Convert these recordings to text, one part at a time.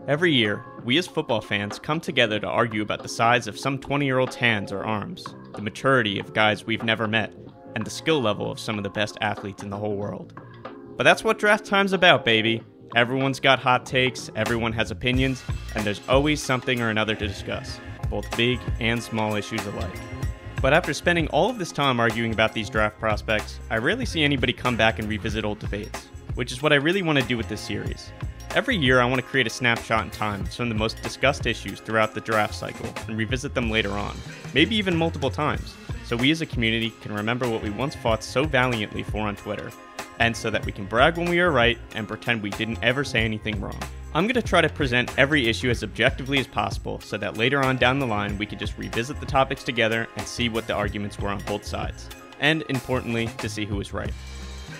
Every year, we as football fans come together to argue about the size of some 20-year-old's hands or arms, the maturity of guys we've never met, and the skill level of some of the best athletes in the whole world. But that's what draft time's about, baby. Everyone's got hot takes, everyone has opinions, and there's always something or another to discuss, both big and small issues alike. But after spending all of this time arguing about these draft prospects, I rarely see anybody come back and revisit old debates, which is what I really want to do with this series. Every year I want to create a snapshot in time of some of the most discussed issues throughout the draft cycle and revisit them later on, maybe even multiple times, so we as a community can remember what we once fought so valiantly for on Twitter, and so that we can brag when we are right and pretend we didn't ever say anything wrong. I'm going to try to present every issue as objectively as possible so that later on down the line we can just revisit the topics together and see what the arguments were on both sides, and importantly, to see who was right.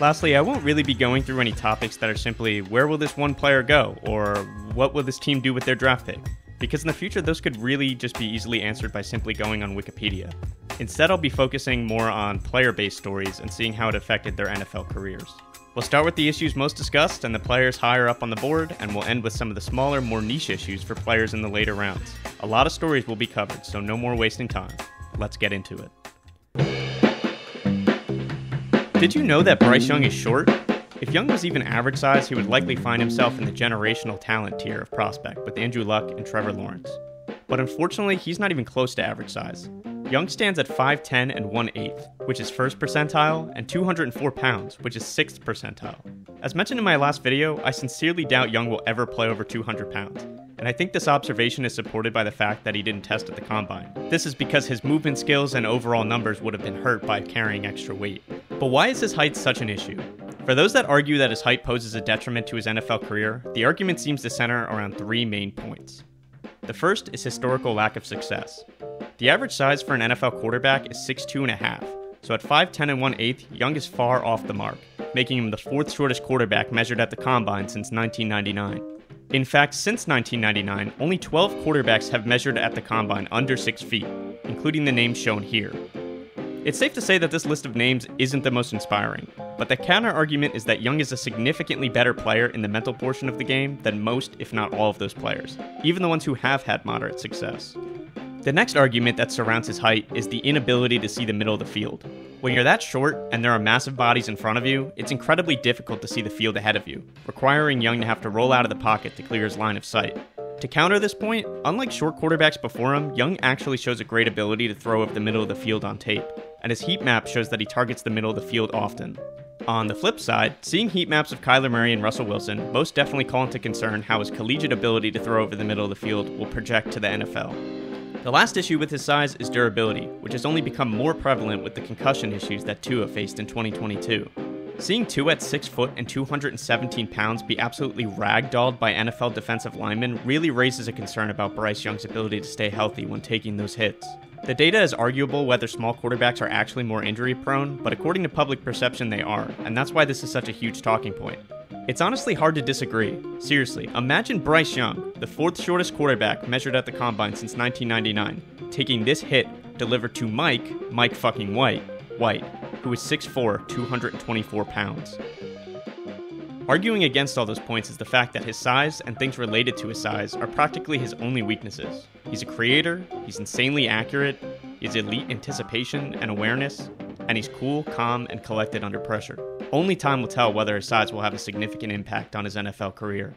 Lastly, I won't really be going through any topics that are simply, where will this one player go, or what will this team do with their draft pick? Because in the future, those could really just be easily answered by simply going on Wikipedia. Instead, I'll be focusing more on player-based stories and seeing how it affected their NFL careers. We'll start with the issues most discussed and the players higher up on the board, and we'll end with some of the smaller, more niche issues for players in the later rounds. A lot of stories will be covered, so no more wasting time. Let's get into it. Did you know that Bryce Young is short? If Young was even average size, he would likely find himself in the generational talent tier of prospect with Andrew Luck and Trevor Lawrence. But unfortunately, he's not even close to average size. Young stands at 5'10 and 1/8, which is 1st percentile, and 204 pounds, which is 6th percentile. As mentioned in my last video, I sincerely doubt Young will ever play over 200 pounds. And I think this observation is supported by the fact that he didn't test at the combine. This is because his movement skills and overall numbers would have been hurt by carrying extra weight. But why is his height such an issue? For those that argue that his height poses a detriment to his NFL career, the argument seems to center around 3 main points. The first is historical lack of success. The average size for an NFL quarterback is 6'2.5", so at 5'10 and 1/8, Young is far off the mark, making him the 4th shortest quarterback measured at the combine since 1999. In fact, since 1999, only 12 quarterbacks have measured at the combine under 6 feet, including the names shown here. It's safe to say that this list of names isn't the most inspiring, but the counter-argument is that Young is a significantly better player in the mental portion of the game than most, if not all, of those players, even the ones who have had moderate success. The next argument that surrounds his height is the inability to see the middle of the field. When you're that short and there are massive bodies in front of you, it's incredibly difficult to see the field ahead of you, requiring Young to have to roll out of the pocket to clear his line of sight. To counter this point, unlike short quarterbacks before him, Young actually shows a great ability to throw over the middle of the field on tape, and his heat map shows that he targets the middle of the field often. On the flip side, seeing heat maps of Kyler Murray and Russell Wilson most definitely call into concern how his collegiate ability to throw over the middle of the field will project to the NFL. The last issue with his size is durability, which has only become more prevalent with the concussion issues that Tua faced in 2022. Seeing Tua at 6 foot and 217 pounds be absolutely ragdolled by NFL defensive linemen really raises a concern about Bryce Young's ability to stay healthy when taking those hits. The data is arguable whether small quarterbacks are actually more injury prone, but according to public perception they are, and that's why this is such a huge talking point. It's honestly hard to disagree. Seriously, imagine Bryce Young, the 4th shortest quarterback measured at the combine since 1999, taking this hit delivered to Mike fucking White, who is 6'4", 224 pounds. Arguing against all those points is the fact that his size and things related to his size are practically his only weaknesses. He's a creator, he's insanely accurate, he's elite anticipation and awareness, and he's cool, calm, and collected under pressure. Only time will tell whether his size will have a significant impact on his NFL career.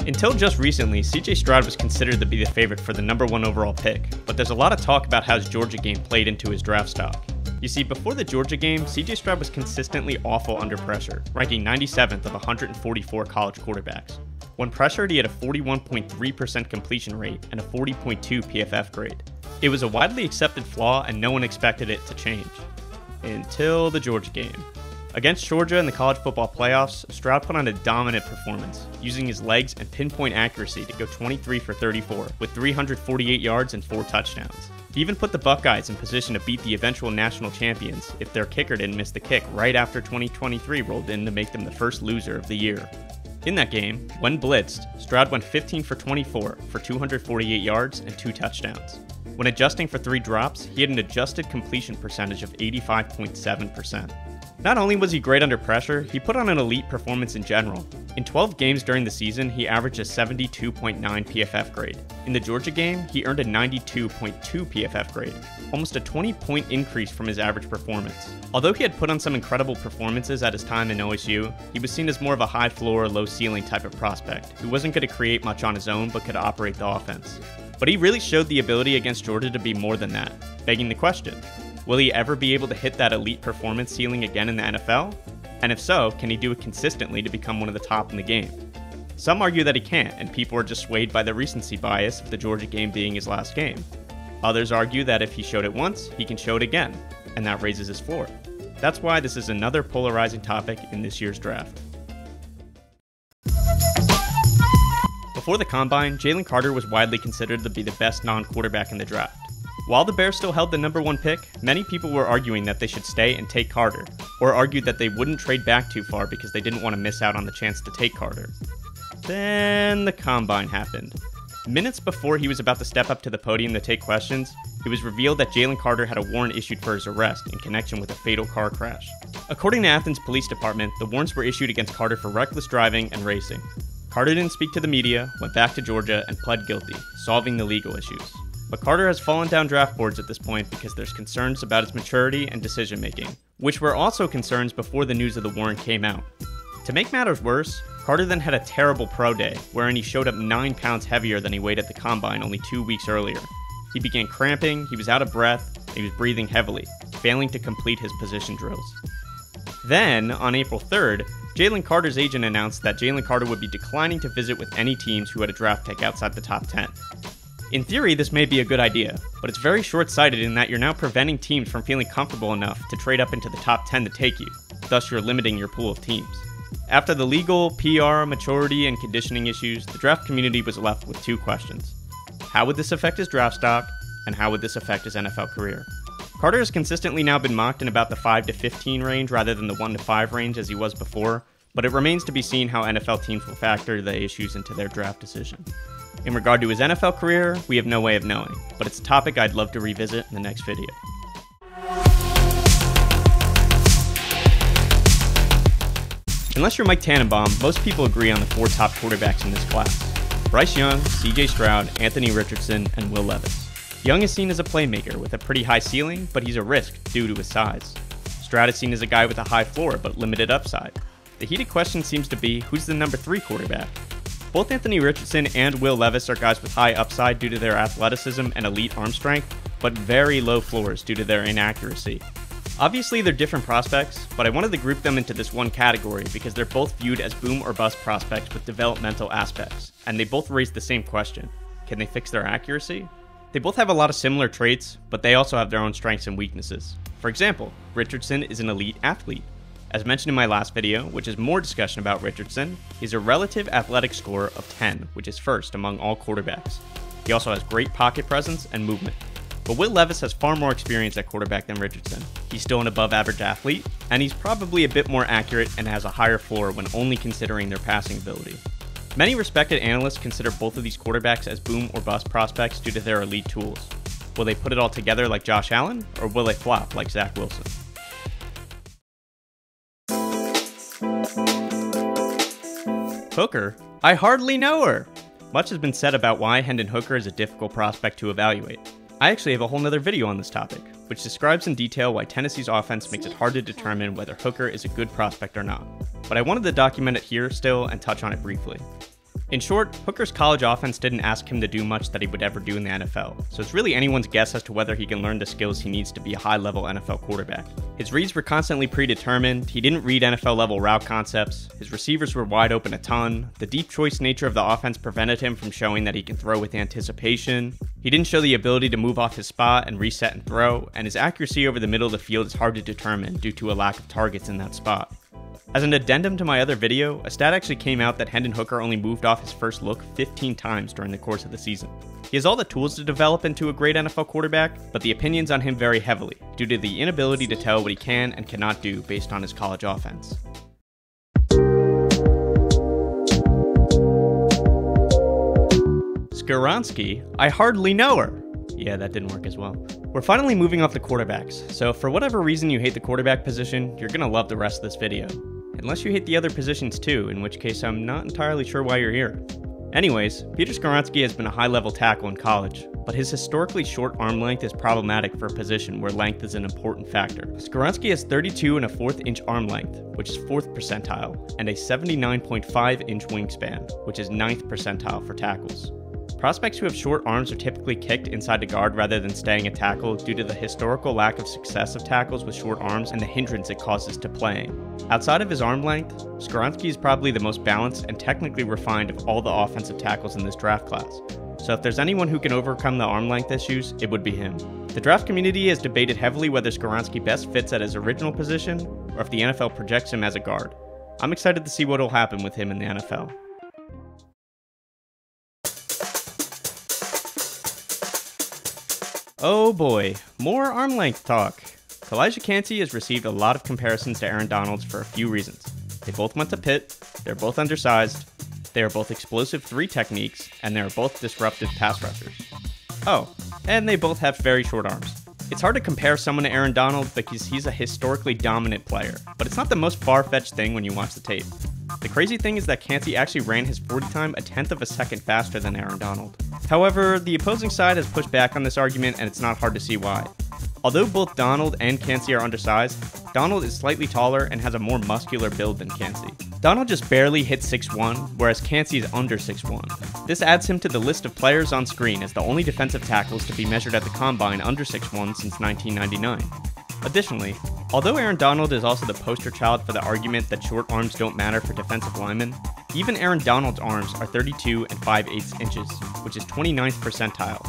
Until just recently, CJ Stroud was considered to be the favorite for the #1 overall pick, but there's a lot of talk about how his Georgia game played into his draft stock. You see, before the Georgia game, CJ Stroud was consistently awful under pressure, ranking 97th of 144 college quarterbacks. When pressured, he had a 41.3% completion rate and a 40.2 PFF grade. It was a widely accepted flaw and no one expected it to change. Until the Georgia game. Against Georgia in the college football playoffs, Stroud put on a dominant performance, using his legs and pinpoint accuracy to go 23 for 34, with 348 yards and 4 touchdowns. He even put the Buckeyes in position to beat the eventual national champions if their kicker didn't miss the kick right after 2023 rolled in to make them the first loser of the year. In that game, when blitzed, Stroud went 15 for 24 for 248 yards and 2 touchdowns. When adjusting for 3 drops, he had an adjusted completion percentage of 85.7%. Not only was he great under pressure, he put on an elite performance in general. In 12 games during the season, he averaged a 72.9 PFF grade. In the Georgia game, he earned a 92.2 PFF grade, almost a 20-point increase from his average performance. Although he had put on some incredible performances at his time in OSU, he was seen as more of a high floor, low ceiling type of prospect, who wasn't going to create much on his own but could operate the offense. But he really showed the ability against Georgia to be more than that, begging the question, will he ever be able to hit that elite performance ceiling again in the NFL? And if so, can he do it consistently to become one of the top in the game? Some argue that he can't, and people are just swayed by the recency bias of the Georgia game being his last game. Others argue that if he showed it once, he can show it again, and that raises his floor. That's why this is another polarizing topic in this year's draft. Before the Combine, Jalen Carter was widely considered to be the best non-quarterback in the draft. While the Bears still held the number 1 pick, many people were arguing that they should stay and take Carter, or argued that they wouldn't trade back too far because they didn't want to miss out on the chance to take Carter. Then the Combine happened. Minutes before he was about to step up to the podium to take questions, it was revealed that Jalen Carter had a warrant issued for his arrest in connection with a fatal car crash. According to Athens Police Department, the warrants were issued against Carter for reckless driving and racing. Carter didn't speak to the media, went back to Georgia, and pled guilty, solving the legal issues. But Carter has fallen down draft boards at this point because there's concerns about his maturity and decision-making, which were also concerns before the news of the warrant came out. To make matters worse, Carter then had a terrible pro day, wherein he showed up 9 pounds heavier than he weighed at the Combine only 2 weeks earlier. He began cramping, he was out of breath, and he was breathing heavily, failing to complete his position drills. Then, on April 3rd, Jalen Carter's agent announced that Jalen Carter would be declining to visit with any teams who had a draft pick outside the top 10. In theory, this may be a good idea, but it's very short-sighted in that you're now preventing teams from feeling comfortable enough to trade up into the top 10 to take you, thus you're limiting your pool of teams. After the legal, PR, maturity, and conditioning issues, the draft community was left with 2 questions. How would this affect his draft stock, and how would this affect his NFL career? Carter has consistently now been mocked in about the 5 to 15 range rather than the 1 to 5 range as he was before, but it remains to be seen how NFL teams will factor the issues into their draft decision. In regard to his NFL career, we have no way of knowing, but it's a topic I'd love to revisit in the next video. Unless you're Mike Tannenbaum, most people agree on the 4 top quarterbacks in this class: Bryce Young, CJ Stroud, Anthony Richardson, and Will Levis. Young is seen as a playmaker with a pretty high ceiling, but he's a risk due to his size. Stroud is seen as a guy with a high floor but limited upside. The heated question seems to be, who's the number 3 quarterback? Both Anthony Richardson and Will Levis are guys with high upside due to their athleticism and elite arm strength, but very low floors due to their inaccuracy. Obviously, they're different prospects, but I wanted to group them into this one category because they're both viewed as boom or bust prospects with developmental aspects, and they both raise the same question: can they fix their accuracy? They both have a lot of similar traits, but they also have their own strengths and weaknesses. For example, Richardson is an elite athlete. As mentioned in my last video, which is more discussion about Richardson, he has a relative athletic score of 10, which is first among all quarterbacks. He also has great pocket presence and movement. But Will Levis has far more experience at quarterback than Richardson. He's still an above-average athlete, and he's probably a bit more accurate and has a higher floor when only considering their passing ability. Many respected analysts consider both of these quarterbacks as boom or bust prospects due to their elite tools. Will they put it all together like Josh Allen, or will they flop like Zach Wilson? Hooker? I hardly know her! Much has been said about why Hendon Hooker is a difficult prospect to evaluate. I actually have a whole nother video on this topic, which describes in detail why Tennessee's offense makes it hard to determine whether Hooker is a good prospect or not. But I wanted to document it here still and touch on it briefly. In short, Hooker's college offense didn't ask him to do much that he would ever do in the NFL, so it's really anyone's guess as to whether he can learn the skills he needs to be a high-level NFL quarterback. His reads were constantly predetermined, he didn't read NFL-level route concepts, his receivers were wide open a ton, the deep choice nature of the offense prevented him from showing that he can throw with anticipation, he didn't show the ability to move off his spot and reset and throw, and his accuracy over the middle of the field is hard to determine due to a lack of targets in that spot. As an addendum to my other video, a stat actually came out that Hendon Hooker only moved off his first look 15 times during the course of the season. He has all the tools to develop into a great NFL quarterback, but the opinions on him vary heavily, due to the inability to tell what he can and cannot do based on his college offense. Skarronski? I hardly know her! Yeah, that didn't work as well. We're finally moving off the quarterbacks, so for whatever reason you hate the quarterback position, you're gonna love the rest of this video. Unless you hate the other positions too, in which case I'm not entirely sure why you're here. Anyways, Peter Skarronski has been a high-level tackle in college, but his historically short arm length is problematic for a position where length is an important factor. Skarronski has 32 and a 1/4 inch arm length, which is 4th percentile, and a 79.5 inch wingspan, which is 9th percentile for tackles. Prospects who have short arms are typically kicked inside the guard rather than staying at tackle due to the historical lack of success of tackles with short arms and the hindrance it causes to playing. Outside of his arm length, Skarronski is probably the most balanced and technically refined of all the offensive tackles in this draft class. So if there's anyone who can overcome the arm length issues, it would be him. The draft community has debated heavily whether Skarronski best fits at his original position or if the NFL projects him as a guard. I'm excited to see what will happen with him in the NFL. Oh boy, more arm length talk. Holizna Canty has received a lot of comparisons to Aaron Donald for a few reasons. They both went to Pitt, they're both undersized, they are both explosive 3 techniques, and they are both disruptive pass rushers. Oh, and they both have very short arms. It's hard to compare someone to Aaron Donald because he's a historically dominant player, but it's not the most far-fetched thing when you watch the tape. The crazy thing is that Canty actually ran his 40 time a 1/10 of a second faster than Aaron Donald. However, the opposing side has pushed back on this argument, and it's not hard to see why. Although both Donald and Canty are undersized, Donald is slightly taller and has a more muscular build than Canty. Donald just barely hits 6'1", whereas Canty is under 6'1". This adds him to the list of players on screen as the only defensive tackles to be measured at the combine under 6'1" since 1999. Additionally, although Aaron Donald is also the poster child for the argument that short arms don't matter for defensive linemen, even Aaron Donald's arms are 32 and 5/8 inches, which is 29th percentile.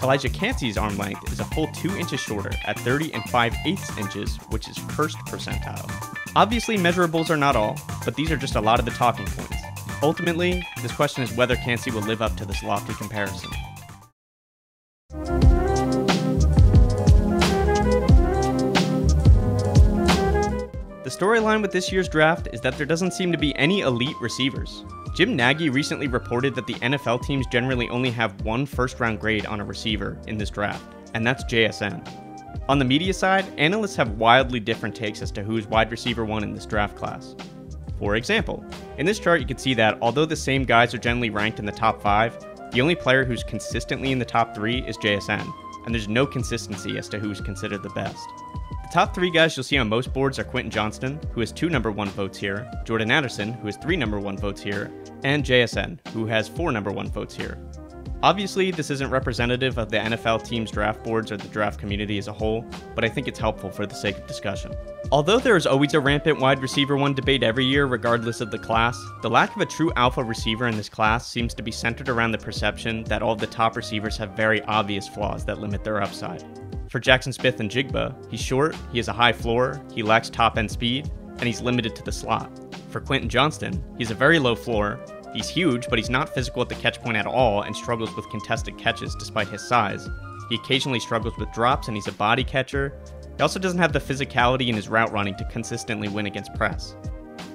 Holizna Canty's arm length is a full 2 inches shorter at 30 and 5/8 inches, which is 1st percentile. Obviously, measurables are not all, but these are just a lot of the talking points. Ultimately, this question is whether Canty will live up to this lofty comparison. The storyline with this year's draft is that there doesn't seem to be any elite receivers. Jim Nagy recently reported that the NFL teams generally only have one first-round grade on a receiver in this draft, and that's JSN. On the media side, analysts have wildly different takes as to who's wide receiver 1 in this draft class. For example, in this chart you can see that although the same guys are generally ranked in the top 5, the only player who's consistently in the top 3 is JSN, and there's no consistency as to who's considered the best. The top 3 guys you'll see on most boards are Quentin Johnston, who has 2 number 1 votes here, Jordan Addison, who has 3 number 1 votes here, and JSN, who has 4 number 1 votes here. Obviously, this isn't representative of the NFL team's draft boards or the draft community as a whole, but I think it's helpful for the sake of discussion. Although there is always a rampant wide receiver 1 debate every year regardless of the class, the lack of a true alpha receiver in this class seems to be centered around the perception that all of the top receivers have very obvious flaws that limit their upside. For Jackson Smith and Jigba, he's short, he has a high floor, he lacks top-end speed, and he's limited to the slot. For Quentin Johnston, he's a very low floor, he's huge, but he's not physical at the catch point at all and struggles with contested catches despite his size. He occasionally struggles with drops and he's a body catcher. He also doesn't have the physicality in his route running to consistently win against press.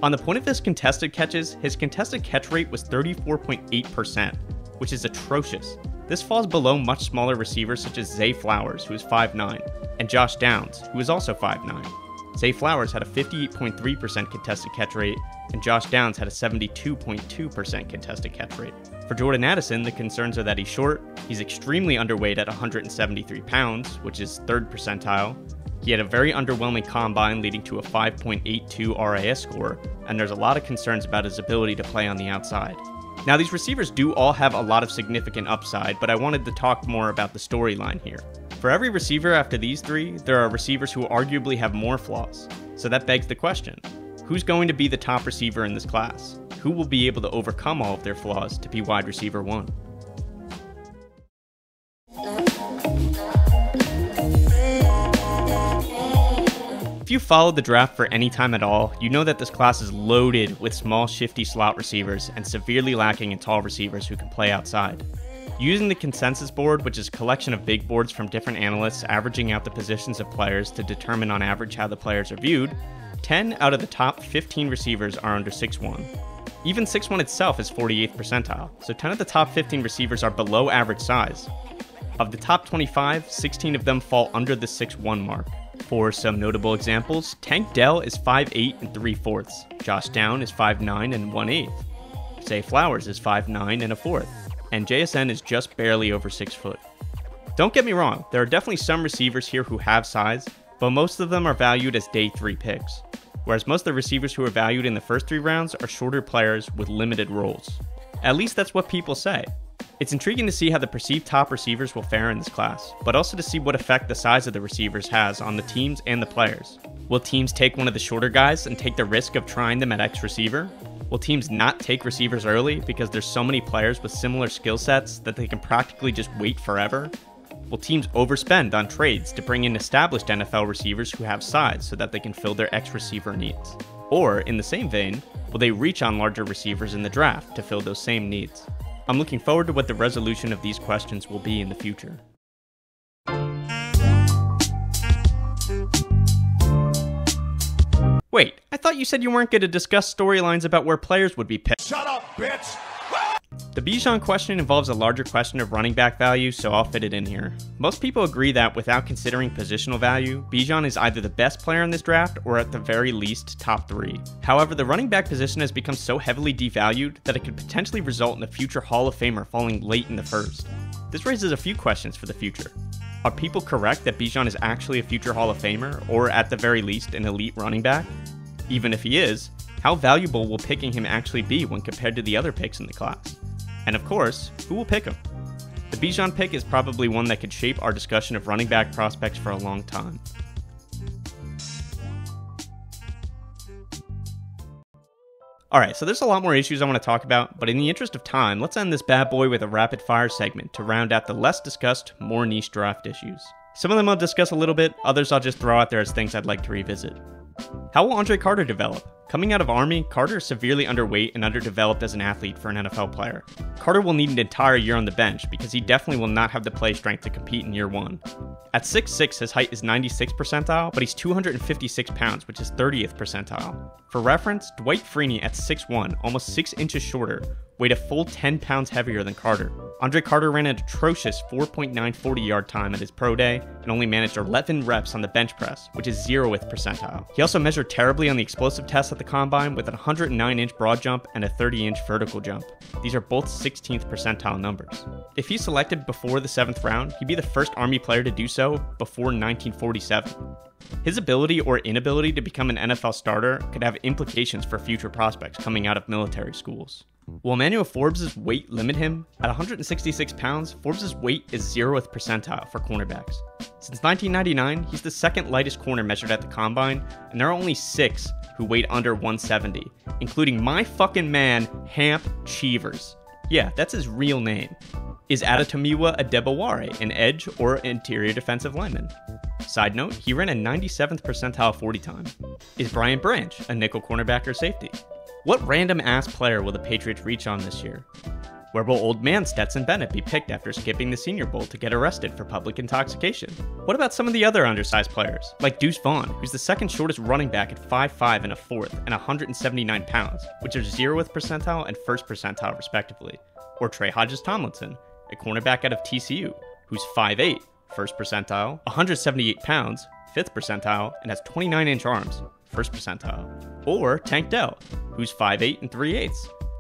On the point of his contested catches, his contested catch rate was 34.8%, which is atrocious. This falls below much smaller receivers such as Zay Flowers, who is 5'9", and Josh Downs, who is also 5'9". Zay Flowers had a 58.3% contested catch rate, and Josh Downs had a 72.2% contested catch rate. For Jordan Addison, the concerns are that he's short, he's extremely underweight at 173 pounds, which is 3rd percentile. He had a very underwhelming combine leading to a 5.82 RAS score, and there's a lot of concerns about his ability to play on the outside. Now, these receivers do all have a lot of significant upside, but I wanted to talk more about the storyline here. For every receiver after these 3, there are receivers who arguably have more flaws. So that begs the question, who's going to be the top receiver in this class? Who will be able to overcome all of their flaws to be wide receiver 1? If you followed the draft for any time at all, you know that this class is loaded with small, shifty slot receivers and severely lacking in tall receivers who can play outside. Using the consensus board, which is a collection of big boards from different analysts averaging out the positions of players to determine on average how the players are viewed, 10 out of the top 15 receivers are under 6'1". Even 6'1" itself is 48th percentile, so 10 of the top 15 receivers are below average size. Of the top 25, 16 of them fall under the 6'1" mark. For some notable examples, Tank Dell is 5'8 and 3/4, Josh Down is 5'9 and 1/8, Zay Flowers is 5'9 and 1/4, and JSN is just barely over 6 foot. Don't get me wrong, there are definitely some receivers here who have size, but most of them are valued as day 3 picks, whereas most of the receivers who are valued in the first 3 rounds are shorter players with limited roles. At least that's what people say. It's intriguing to see how the perceived top receivers will fare in this class, but also to see what effect the size of the receivers has on the teams and the players. Will teams take one of the shorter guys and take the risk of trying them at X receiver? Will teams not take receivers early because there's so many players with similar skill sets that they can practically just wait forever? Will teams overspend on trades to bring in established NFL receivers who have size so that they can fill their X receiver needs? Or, in the same vein, will they reach on larger receivers in the draft to fill those same needs? I'm looking forward to what the resolution of these questions will be in the future. Wait, I thought you said you weren't going to discuss storylines about where players would be picked. Shut up, bitch! The Bijan question involves a larger question of running back value, so I'll fit it in here. Most people agree that without considering positional value, Bijan is either the best player in this draft or at the very least top 3. However, the running back position has become so heavily devalued that it could potentially result in a future Hall of Famer falling late in the first. This raises a few questions for the future. Are people correct that Bijan is actually a future Hall of Famer, or at the very least an elite running back? Even if he is, how valuable will picking him actually be when compared to the other picks in the class? And of course, who will pick him? The Bijan pick is probably one that could shape our discussion of running back prospects for a long time. Alright, so there's a lot more issues I want to talk about, but in the interest of time, let's end this bad boy with a rapid fire segment to round out the less discussed, more niche draft issues. Some of them I'll discuss a little bit, others I'll just throw out there as things I'd like to revisit. How will Andre Carter develop? Coming out of Army, Carter is severely underweight and underdeveloped as an athlete for an NFL player. Carter will need an entire year on the bench because he definitely will not have the play strength to compete in year 1. At 6'6", his height is 96th percentile, but he's 256 pounds, which is 30th percentile. For reference, Dwight Freeney at 6'1", almost 6 inches shorter, weighed a full 10 pounds heavier than Carter. Andre Carter ran an atrocious 4.9 40-yard time at his pro day and only managed 11 reps on the bench press, which is 0th percentile. He also measured terribly on the explosive test at the combine with an 109-inch broad jump and a 30-inch vertical jump. These are both 16th percentile numbers. If he's selected before the 7th round, he'd be the first Army player to do so before 1947. His ability or inability to become an NFL starter could have implications for future prospects coming out of military schools. Will Emmanuel Forbes' weight limit him? At 166 pounds, Forbes' weight is 0th percentile for cornerbacks. Since 1999, he's the second lightest corner measured at the combine, and there are only 6 who weighed under 170, including my fucking man, Hamp Cheevers. Yeah, that's his real name. Is Adetomiwa Adebaware an edge or interior defensive lineman? Side note, he ran a 97th percentile 40 time. Is Brian Branch a nickel cornerback or safety? What random ass player will the Patriots reach on this year? Where will old man Stetson Bennett be picked after skipping the Senior Bowl to get arrested for public intoxication? What about some of the other undersized players, like Deuce Vaughn, who's the second shortest running back at 5'5" and 1/4 and 179 pounds, which are 0th percentile and 1st percentile respectively? Or Trey Hodges-Tomlinson, a cornerback out of TCU, who's 5'8", 1st percentile, 178 pounds, 5th percentile, and has 29-inch arms, 1st percentile. Or Tank Dell, who's 5'8" and 3/8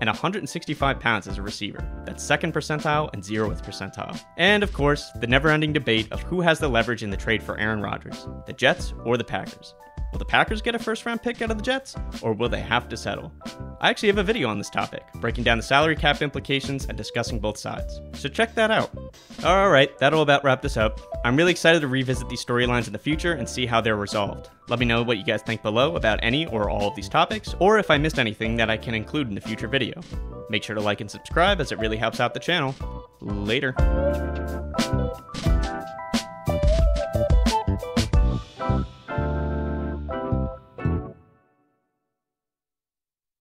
and 165 pounds as a receiver. That's 2nd percentile and 0th percentile. And of course, the never-ending debate of who has the leverage in the trade for Aaron Rodgers, the Jets or the Packers. Will the Packers get a first-round pick out of the Jets, or will they have to settle? I actually have a video on this topic, breaking down the salary cap implications and discussing both sides, so check that out. Alright, that'll about wrap this up. I'm really excited to revisit these storylines in the future and see how they're resolved. Let me know what you guys think below about any or all of these topics, or if I missed anything that I can include in a future video. Make sure to like and subscribe as it really helps out the channel. Later.